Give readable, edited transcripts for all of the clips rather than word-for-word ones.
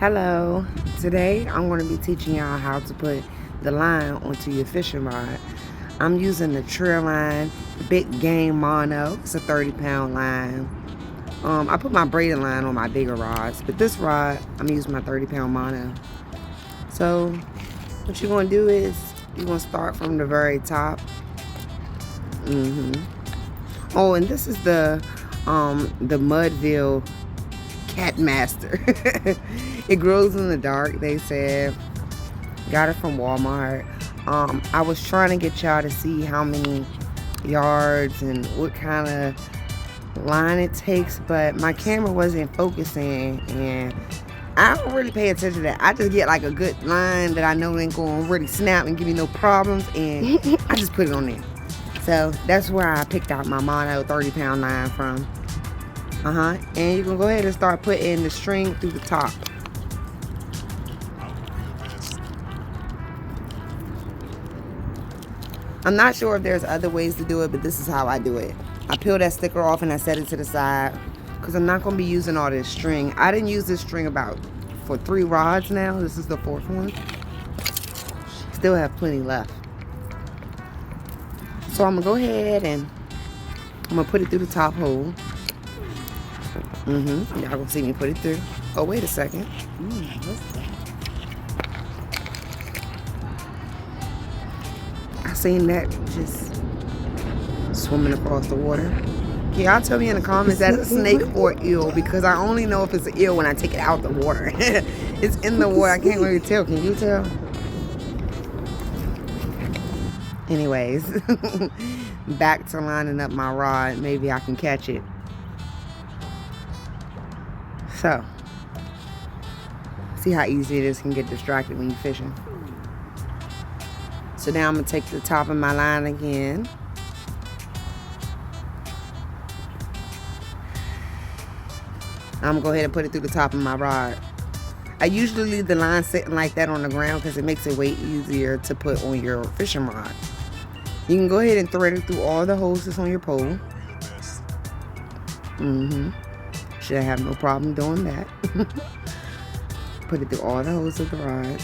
Hello, today I'm going to be teaching y'all how to put the line onto your fishing rod. I'm using the Trilline Big Game Mono. It's a 30-pound line. I put my braided line on my bigger rods, but this rod, I'm using my 30-pound mono. So what you're going to do is you're going to start from the very top. Oh, and this is the Mudville Cat Master. It grows in the dark, they said. Got it from Walmart. I was trying to get y'all to see how many yards and what kind of line it takes, but my camera wasn't focusing, and I don't really pay attention to that. I just get like a good line that I know ain't going to really snap and give me no problems, and I just put it on there. So that's where I picked out my mono 30-pound line from. And you can go ahead and start putting the string through the top. I'm not sure if there's other ways to do it, but this is how I do it. I peel that sticker off and I set it to the side because I'm not going to be using all this string. I didn't use this string for 3 rods now. This is the 4th one. Still have plenty left. So I'm going to go ahead and I'm going to put it through the top hole. Y'all going to see me put it through. Oh, wait a second. What's that? I seen that just swimming across the water. Can y'all tell me in the comments that it's a snake or eel? Because I only know if it's an eel when I take it out the water. It's in the water. I can't really tell. Can you tell? Anyways, back to lining up my rod. Maybe I can catch it. So, see how easy it is can get distracted when you're fishing. So now I'm going to take the top of my line again. I'm going to go ahead and put it through the top of my rod. I usually leave the line sitting like that on the ground because it makes it way easier to put on your fishing rod. You can go ahead and thread it through all the holes that's on your pole. Should have no problem doing that. Put it through all the holes of the rod.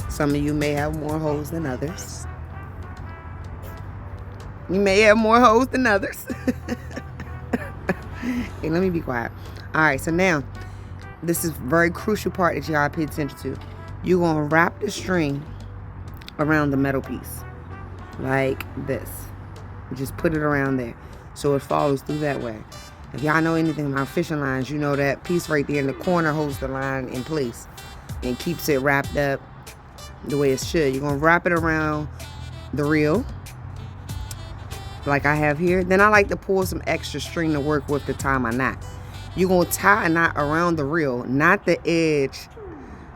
Some of you may have more holes than others. You may have more holes than others. Hey, let me be quiet. Alright, so now, this is a very crucial part that y'all pay attention to. You're going to wrap the string around the metal piece. Like this. Just put it around there so it follows through that way. If y'all know anything about fishing lines, you know that piece right there in the corner holds the line in place and keeps it wrapped up the way it should. You're going to wrap it around the reel like I have here. Then I like to pull some extra string to work with to tie my knot. You're going to tie a knot around the reel, not the edge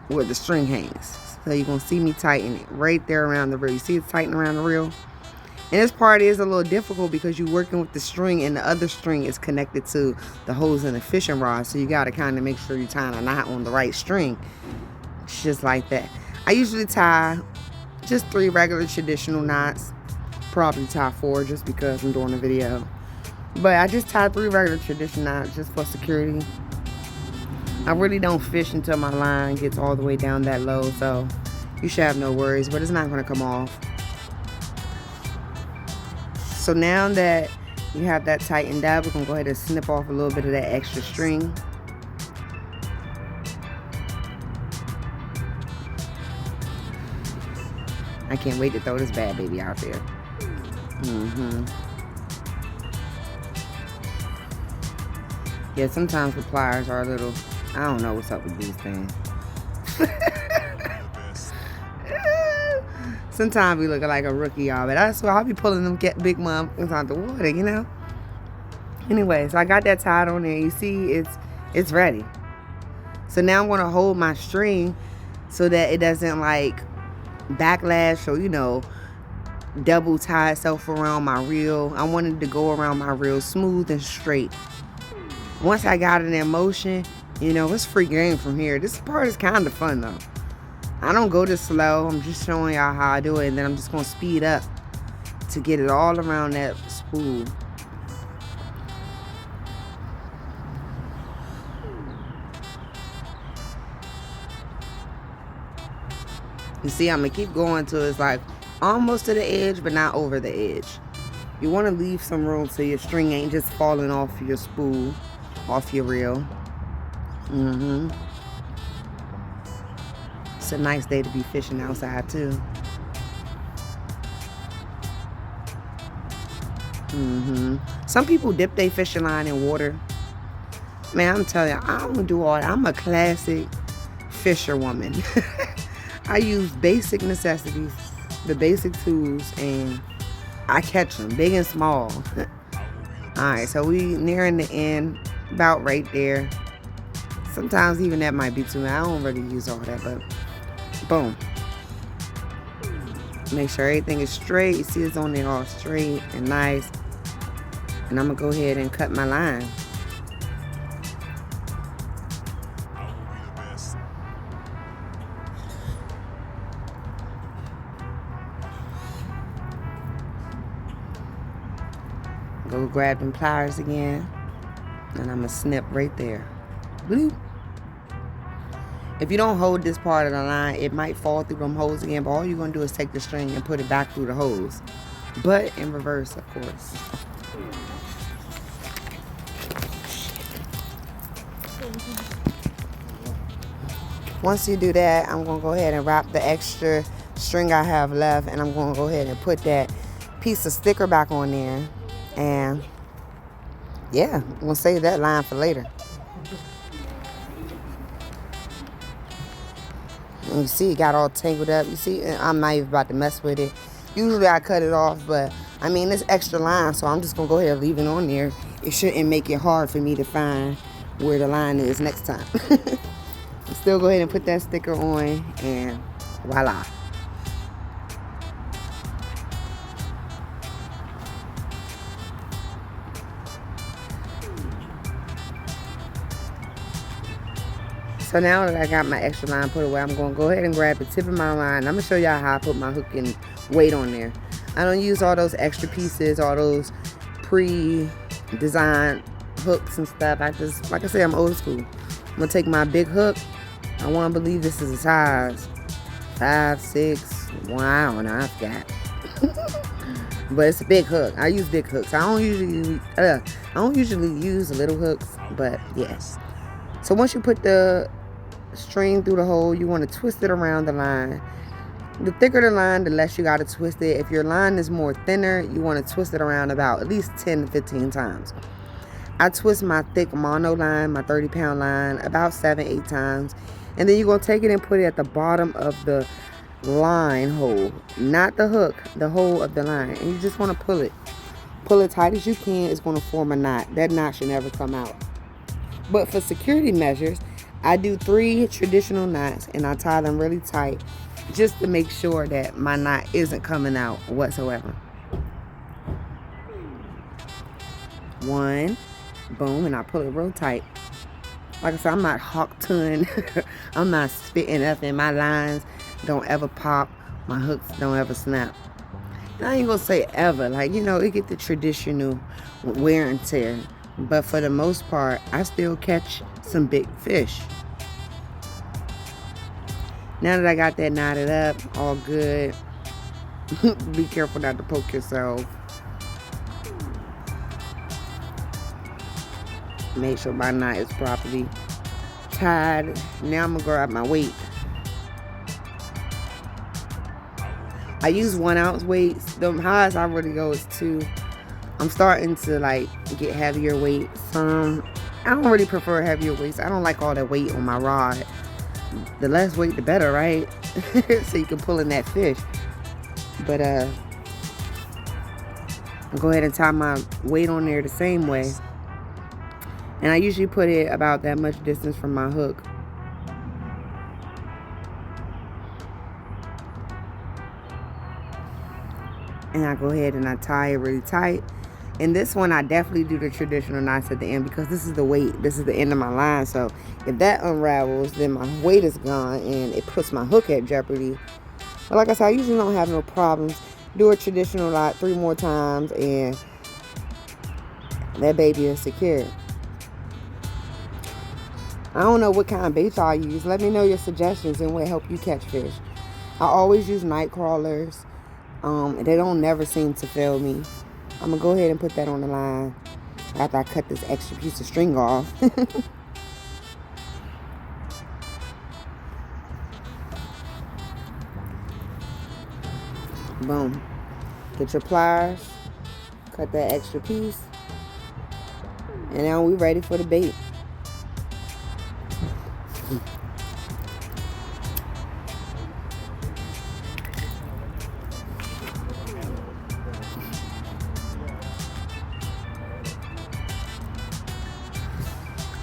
where the string hangs. So you're going to see me tighten it right there around the reel. You see it's tighten around the reel? And this part is a little difficult because you're working with the string and the other string is connected to the hose in the fishing rod. So you got to kind of make sure you're tying a knot on the right string. Just like that. I usually tie just 3 regular traditional knots. Probably tie 4 just because I'm doing a video. But I just tie 3 regular traditional knots just for security. I really don't fish until my line gets all the way down that low, so you should have no worries, but it's not going to come off. So now that you have that tightened up, we're going to go ahead and snip off a little bit of that extra string. I can't wait to throw this bad baby out there. Yeah, sometimes the pliers are a little, I don't know what's up with these things. Sometimes we look like a rookie, y'all, but that's why I'll be pulling them big motherfuckers out the water, you know? Anyway, so I got that tied on there. You see, it's ready. So now I'm going to hold my string so that it doesn't like backlash or, you know, double tie itself around my reel. I wanted to go around my reel smooth and straight. Once I got it in motion, you know, it's free game from here. This part is kind of fun though. I don't go this slow. I'm just showing y'all how I do it, and then I'm just gonna speed up to get it all around that spool. You see, I'm gonna keep going till it's like almost to the edge, but not over the edge. You want to leave some room so your string ain't just falling off your spool, off your reel. It's a nice day to be fishing outside too. Some people dip their fishing line in water. Man, I'm telling you, I don't do all that. I'm a classic fisherwoman. I use basic necessities, the basic tools, and I catch them, big and small. Alright, so we nearing the end, about right there. Sometimes even that might be too much. I don't really use all that, but boom. Make sure everything is straight. You see it's on there all straight and nice. And I'm going to go ahead and cut my line. Go grab them pliers again. And I'm going to snip right there. Bloop. If you don't hold this part of the line, it might fall through them holes again. But all you're going to do is take the string and put it back through the holes. But in reverse, of course. Once you do that, I'm going to go ahead and wrap the extra string I have left. And I'm going to go ahead and put that piece of sticker back on there. And yeah, I'm going to save that line for later. And you see it got all tangled up. You see, I'm not even about to mess with it. Usually I cut it off, but I mean, it's extra line, so I'm just going to go ahead and leave it on there. It shouldn't make it hard for me to find where the line is next time. Still go ahead and put that sticker on, and voila. So now that I got my extra line put away, I'm going to go ahead and grab the tip of my line. I'm going to show y'all how I put my hook and weight on there. I don't use all those extra pieces, all those pre-designed hooks and stuff. I just, like I said, I'm old school. I'm going to take my big hook. I want to believe this is a size 5, 6, I don't know, I forgot. But it's a big hook. I use big hooks. I don't usually use little hooks, but yes. So once you put the string through the hole, you want to twist it around the line. The thicker the line, the less you got to twist it. If your line is more thinner, you want to twist it around about at least 10 to 15 times. I twist my thick mono line, my 30-pound line, about 7-8 times. And then you're going to take it and put it at the bottom of the line hole. Not the hook, the hole of the line. And you just want to pull it. Pull it tight as you can. It's going to form a knot. That knot should never come out. But for security measures, I do 3 traditional knots and I tie them really tight just to make sure that my knot isn't coming out whatsoever. 1, boom, and I pull it real tight. Like I said, I'm not hawk-tongue. I'm not spitting up, and my lines don't ever pop. My hooks don't ever snap. And I ain't gonna say ever. Like, you know, it get the traditional wear and tear. But for the most part, I still catch some big fish. Now that I got that knotted up, all good. Be careful not to poke yourself. Make sure my knot is properly tied. Now I'm gonna grab my weight. I use 1 ounce weights. The highest I really go is 2. I'm starting to like get heavier weights. I don't really prefer heavier weights. I don't like all that weight on my rod. The less weight, the better, right? So you can pull in that fish. But I'll go ahead and tie my weight on there the same way. And I usually put it about that much distance from my hook. And I go ahead and I tie it really tight. And this one, I definitely do the traditional knots at the end because this is the weight. This is the end of my line. So if that unravels, then my weight is gone and it puts my hook at jeopardy. But like I said, I usually don't have no problems. Do a traditional knot 3 more times and that baby is secure. I don't know what kind of bait y'all use. Let me know your suggestions and what help you catch fish. I always use night crawlers. They don't never seem to fail me. I'm going to go ahead and put that on the line after I cut this extra piece of string off. Boom. Get your pliers. Cut that extra piece. And now we're ready for the bait.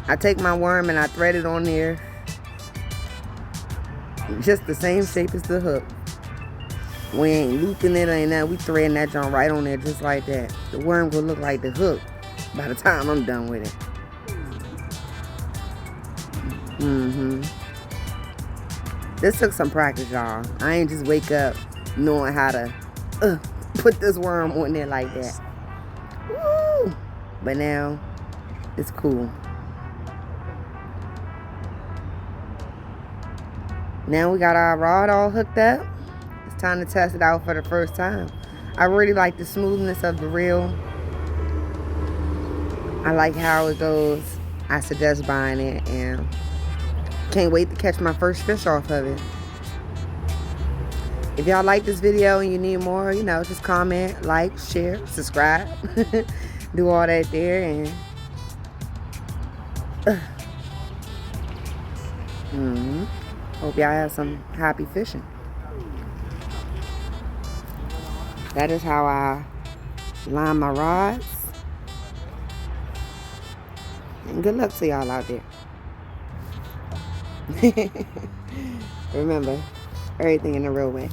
I take my worm and I thread it on there. Just the same shape as the hook. We ain't looping it or nothing. We threading that joint right on there just like that. The worm will look like the hook by the time I'm done with it. This took some practice, y'all. I ain't just wake up knowing how to put this worm on there like that. Woo! But now, it's cool. Now we got our rod all hooked up. It's time to test it out for the first time. I really like the smoothness of the reel. I like how it goes. I suggest buying it and can't wait to catch my first fish off of it. If y'all like this video and you need more, you know, just comment, like, share, subscribe. Do all that there and hope y'all have some happy fishing. That is how I line my rods. And good luck to y'all out there. Remember, everything in the real way.